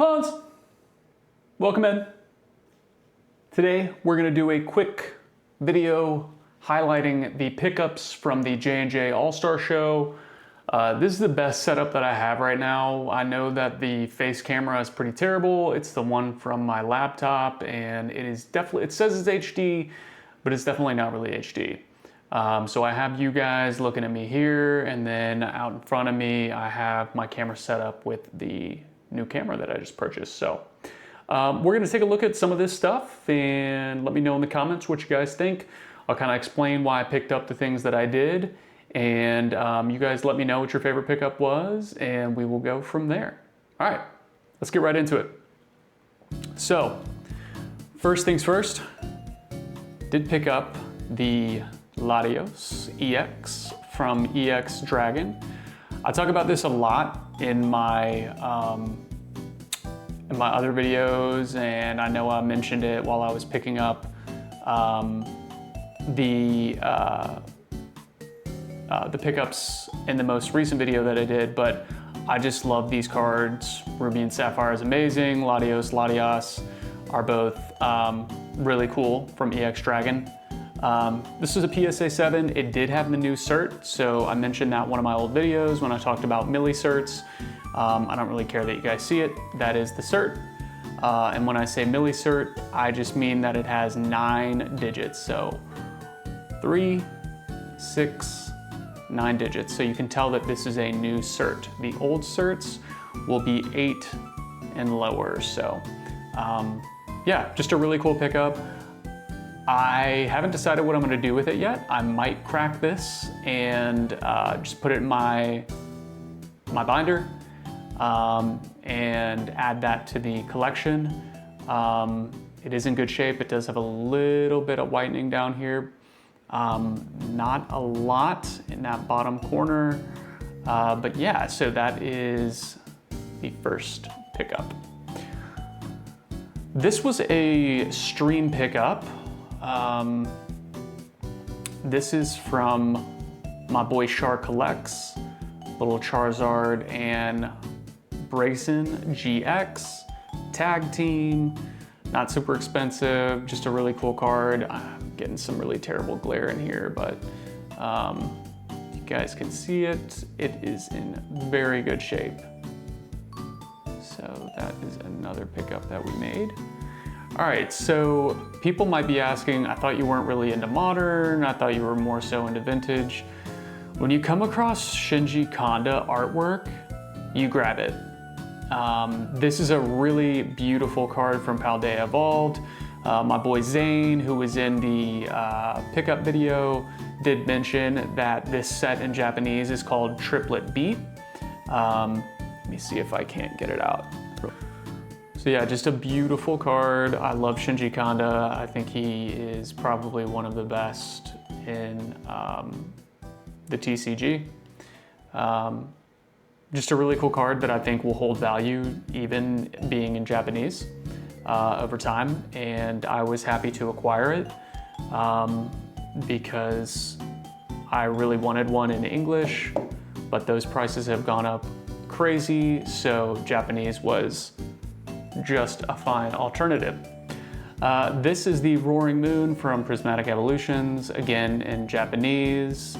Clones, welcome in. Today we're gonna do a quick video highlighting the pickups from the J&J All-Star Show. This is the best setup that I have right now. I know that the face camera is pretty terrible. It's the one from my laptop, and it is definitely, it says it's HD, but it's definitely not really HD. So I have you guys looking at me here, and then out in front of me, I have my camera set up with the new camera that I just purchased. So we're gonna take a look at some of this stuff and let me know in the comments what you guys think. I'll kind of explain why I picked up the things that I did, and you guys let me know what your favorite pickup was, and we will go from there. All right, let's get right into it. So first things first, did pick up the Latios EX from EX Dragon. I talk about this a lot in my other videos, and I know I mentioned it while I was picking up the pickups in the most recent video that I did, but I just love these cards. Ruby and Sapphire is amazing. Latios are both really cool from EX Dragon. This is a PSA 7. It did have the new cert, so I mentioned that in one of my old videos when I talked about milli certs. I don't really care that you guys see it. That is the cert. And when I say milli cert, I just mean that it has 9 digits. So 3, 6, 9 digits. So you can tell that this is a new cert. The old certs will be 8 and lower. So yeah, just a really cool pickup. I haven't decided what I'm gonna do with it yet. I might crack this and just put it in my binder and add that to the collection. It is in good shape. It does have a little bit of whitening down here. Not a lot in that bottom corner. But yeah, so that is the first pickup. This was a stream pickup. This is from my boy Char Collects, little Charizard and Braixen GX, tag team, not super expensive, just a really cool card. I'm getting some really terrible glare in here, but you guys can see it. It is in very good shape. So that is another pickup that we made. All right, so people might be asking, I thought you weren't really into modern, I thought you were more so into vintage. When you come across Shinji Kanda artwork, you grab it. This is a really beautiful card from Paldea Evolved. My boy Zane, who was in the pickup video, did mention that this set in Japanese is called Triplet Beat. Let me see if I can't get it out. So yeah, just a beautiful card. I love Shinji Kanda. I think he is probably one of the best in the TCG. Just a really cool card that I think will hold value even being in Japanese over time. And I was happy to acquire it because I really wanted one in English, but those prices have gone up crazy. So Japanese was just a fine alternative. This is the Roaring Moon from Prismatic Evolutions, again in Japanese.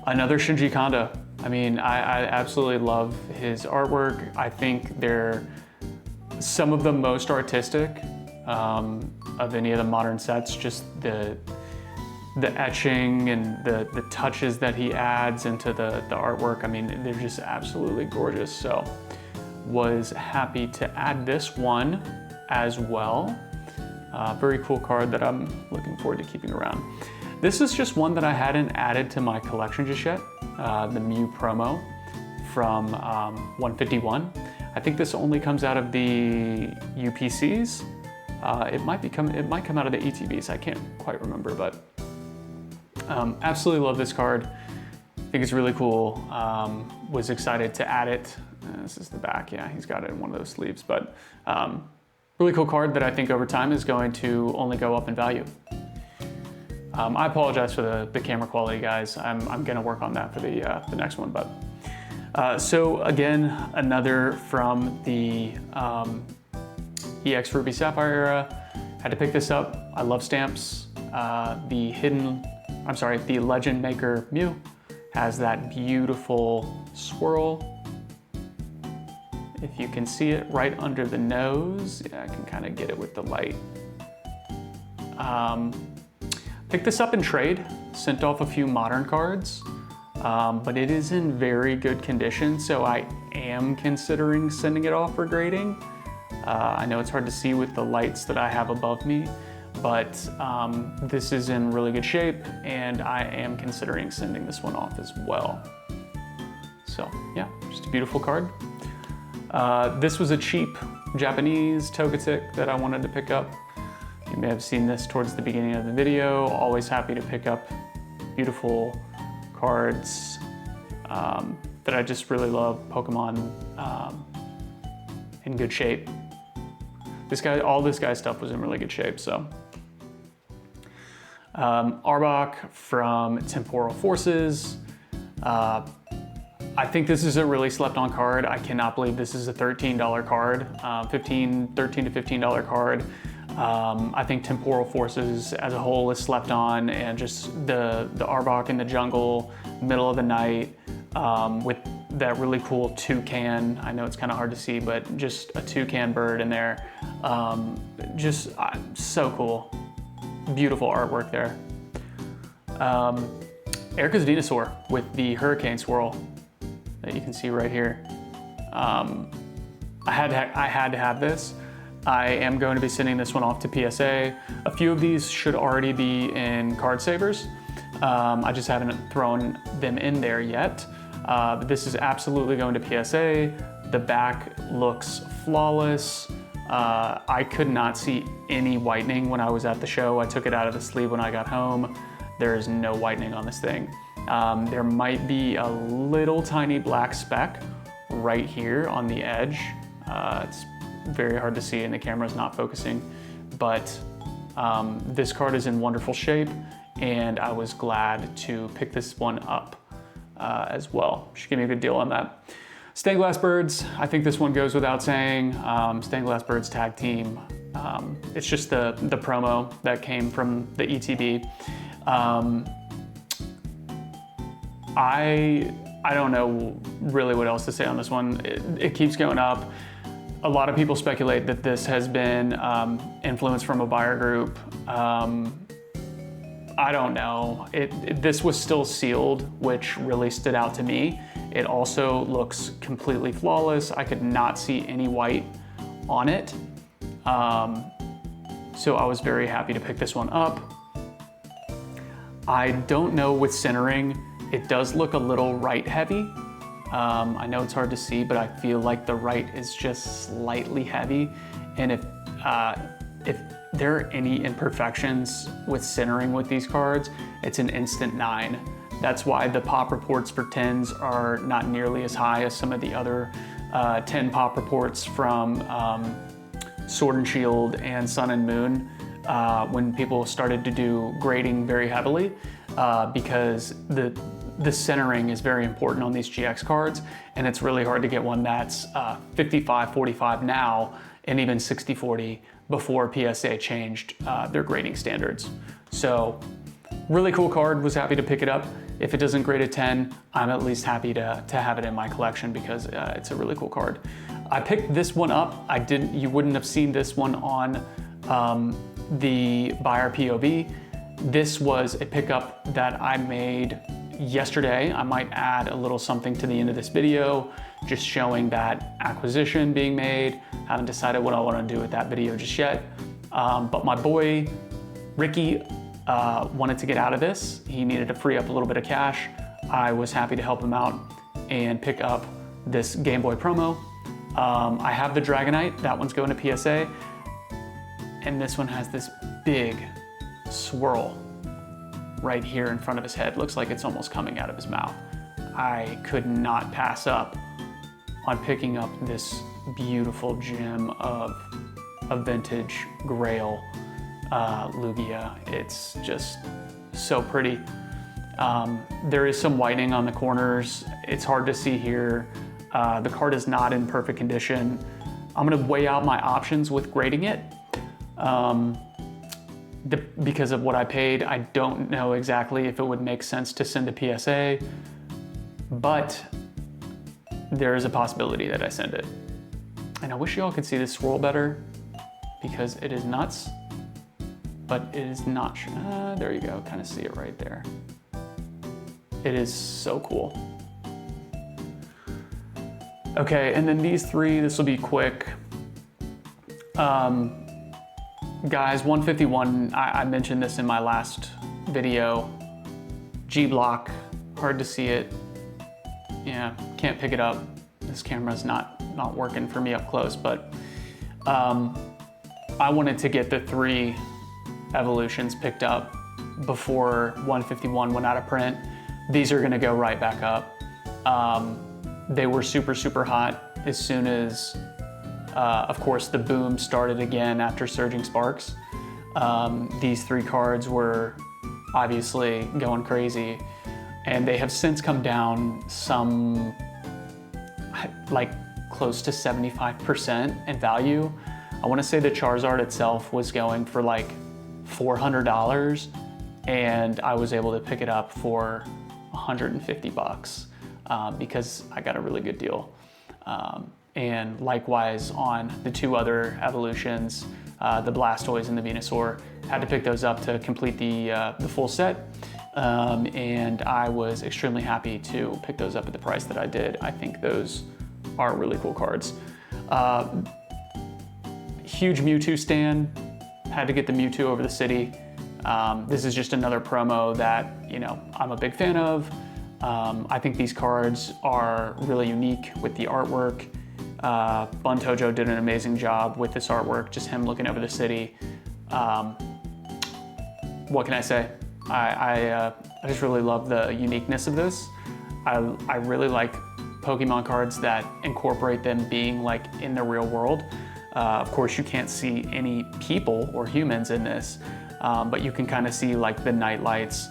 Another Shinji Kanda. I mean, I absolutely love his artwork. I think they're some of the most artistic of any of the modern sets. Just the etching and the touches that he adds into the artwork. I mean, they're just absolutely gorgeous. So was happy to add this one as well. Very cool card that I'm looking forward to keeping around. This is just one that I hadn't added to my collection just yet, the Mew promo from 151. I think this only comes out of the UPCs. It might come out of the ETBs. I can't quite remember, but absolutely love this card. I think it's really cool. Was excited to add it. This is the back, yeah, he's got it in one of those sleeves, but really cool card that I think over time is going to only go up in value. I apologize for the camera quality, guys. I'm gonna work on that for the next one, but So again, another from the EX Ruby Sapphire era. Had to pick this up. I love stamps. The Legend Maker Mew has that beautiful swirl. If you can see it right under the nose, yeah, I can kind of get it with the light. Picked this up in trade, sent off a few modern cards, but it is in very good condition, so I am considering sending it off for grading. I know it's hard to see with the lights that I have above me, but this is in really good shape, and I am considering sending this one off as well. So yeah, just a beautiful card. This was a cheap Japanese Togetic that I wanted to pick up. You may have seen this towards the beginning of the video. Always happy to pick up beautiful cards that I just really love. Pokemon in good shape. All this guy's stuff was in really good shape, so. Arbok from Temporal Forces. I think this is a really slept on card. I cannot believe this is a $13 card, $13 to $15 card. I think Temporal Forces as a whole is slept on, and just the Arbok in the jungle, middle of the night, with that really cool toucan. I know it's kind of hard to see, but just a toucan bird in there. Just so cool. Beautiful artwork there. Erica's Venusaur with the Hurricane Swirl that you can see right here. I had to have this. I am going to be sending this one off to PSA. A few of these should already be in card savers. I just haven't thrown them in there yet. But this is absolutely going to PSA. The back looks flawless. I could not see any whitening when I was at the show. I took it out of the sleeve when I got home. There is no whitening on this thing. There might be a little tiny black speck right here on the edge. It's very hard to see and the camera's not focusing, but this card is in wonderful shape, and I was glad to pick this one up as well. Should give me a good deal on that. Stained Glass Birds, I think this one goes without saying. Stained Glass Birds Tag Team. It's just the promo that came from the ETB. I don't know really what else to say on this one. It keeps going up. A lot of people speculate that this has been influenced from a buyer group. I don't know. This was still sealed, which really stood out to me. It also looks completely flawless. I could not see any white on it. So I was very happy to pick this one up. I don't know with centering, it does look a little right heavy. I know it's hard to see, but I feel like the right is just slightly heavy. And if there are any imperfections with centering with these cards, it's an instant 9. That's why the pop reports for 10s are not nearly as high as some of the other 10 pop reports from Sword and Shield and Sun and Moon when people started to do grading very heavily because the centering is very important on these GX cards, and it's really hard to get one that's 55-45 now and even 60-40 before PSA changed their grading standards. So really cool card, was happy to pick it up. If it doesn't grade a 10, I'm at least happy to have it in my collection because it's a really cool card. I picked this one up. You wouldn't have seen this one on the buyer POV. This was a pickup that I made yesterday. I might add a little something to the end of this video, just showing that acquisition being made. Haven't decided what I want to do with that video just yet. But my boy, Ricky, wanted to get out of this. He needed to free up a little bit of cash. I was happy to help him out and pick up this Game Boy promo. I have the Dragonite, that one's going to PSA. And this one has this big swirl right here in front of his head. Looks like it's almost coming out of his mouth. I could not pass up on picking up this beautiful gem of a vintage Grail Lugia. It's just so pretty. There is some whitening on the corners. It's hard to see here. The card is not in perfect condition. I'm gonna weigh out my options with grading it. Because of what I paid, I don't know exactly if it would make sense to send a PSA, but there is a possibility that I send it. And I wish y'all could see this swirl better because it is nuts, but it is not, there you go, kind of see it right there. It is so cool. Okay, and then these three, this will be quick. Guys, 151, I mentioned this in my last video. G-Block, hard to see it. Yeah, can't pick it up. This camera's not working for me up close, but I wanted to get the 3 evolutions picked up before 151 went out of print. These are gonna go right back up. They were super, super hot as soon as, of course, the boom started again after Surging Sparks. These 3 cards were obviously going crazy, and they have since come down some, like close to 75% in value. I wanna say the Charizard itself was going for like $400, and I was able to pick it up for 150 bucks because I got a really good deal. And likewise on the 2 other evolutions, the Blastoise and the Venusaur, had to pick those up to complete the full set. And I was extremely happy to pick those up at the price that I did. I think those are really cool cards. Huge Mewtwo stan, had to get the Mewtwo over the city. This is just another promo that, you know, I'm a big fan of. I think these cards are really unique with the artwork. Buntojo did an amazing job with this artwork, just him looking over the city. What can I say? I just really love the uniqueness of this. I really like Pokemon cards that incorporate them being like in the real world. Of course, you can't see any people or humans in this, but you can kind of see like the night lights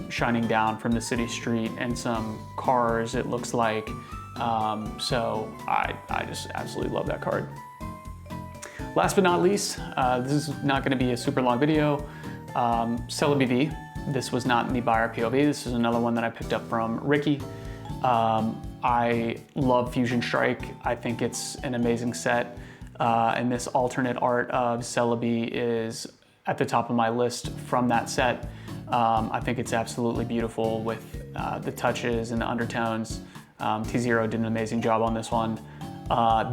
shining down from the city street and some cars, it looks like. So I just absolutely love that card. Last but not least, this is not gonna be a super long video. Celebi. This was not in the buyer POV. This is another one that I picked up from Ricky. I love Fusion Strike. I think it's an amazing set. And this alternate art of Celebi is at the top of my list from that set. I think it's absolutely beautiful with the touches and the undertones. T-Zero did an amazing job on this one.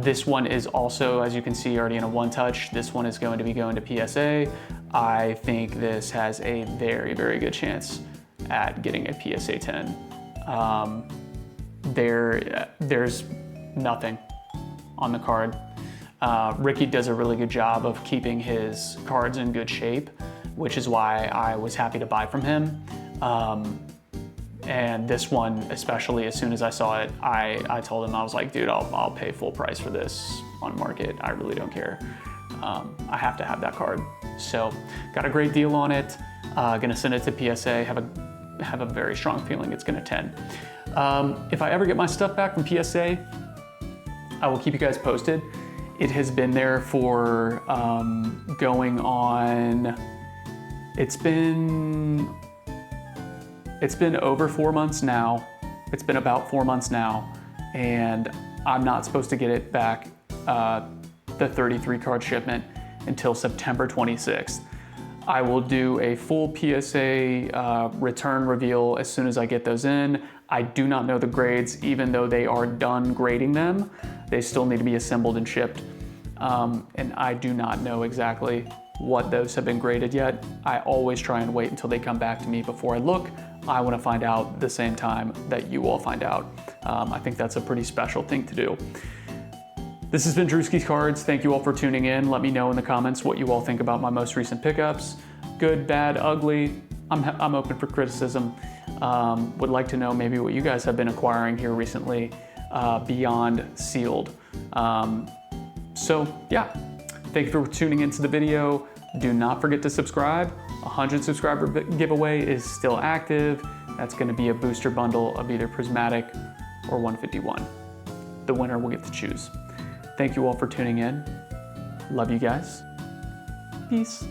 This one is also, as you can see, already in a 1-touch. This one is going to be going to PSA. I think this has a very, very good chance at getting a PSA 10. There's nothing on the card. Ricky does a really good job of keeping his cards in good shape, which is why I was happy to buy from him. And this one, especially as soon as I saw it, I told him, I was like, dude, I'll pay full price for this on market. I really don't care. I have to have that card. So got a great deal on it. Gonna send it to PSA. Have a very strong feeling it's gonna 10. If I ever get my stuff back from PSA, I will keep you guys posted. It has been there for going on, it's been over 4 months now. It's been about 4 months now, and I'm not supposed to get it back, the 33 card shipment, until September 26th. I will do a full PSA return reveal as soon as I get those in. I do not know the grades, even though they are done grading them. They still need to be assembled and shipped. And I do not know exactly what those have been graded yet. I always try and wait until they come back to me before I look. I want to find out the same time that you all find out. I think that's a pretty special thing to do. This has been Drewski's Cards. Thank you all for tuning in. Let me know in the comments what you all think about my most recent pickups. Good, bad, ugly. I'm open for criticism. Would like to know maybe what you guys have been acquiring here recently beyond sealed. So yeah, thank you for tuning into the video. Do not forget to subscribe. 100 subscriber giveaway is still active. That's going to be a booster bundle of either Prismatic or 151. The winner will get to choose. Thank you all for tuning in. Love you guys. Peace.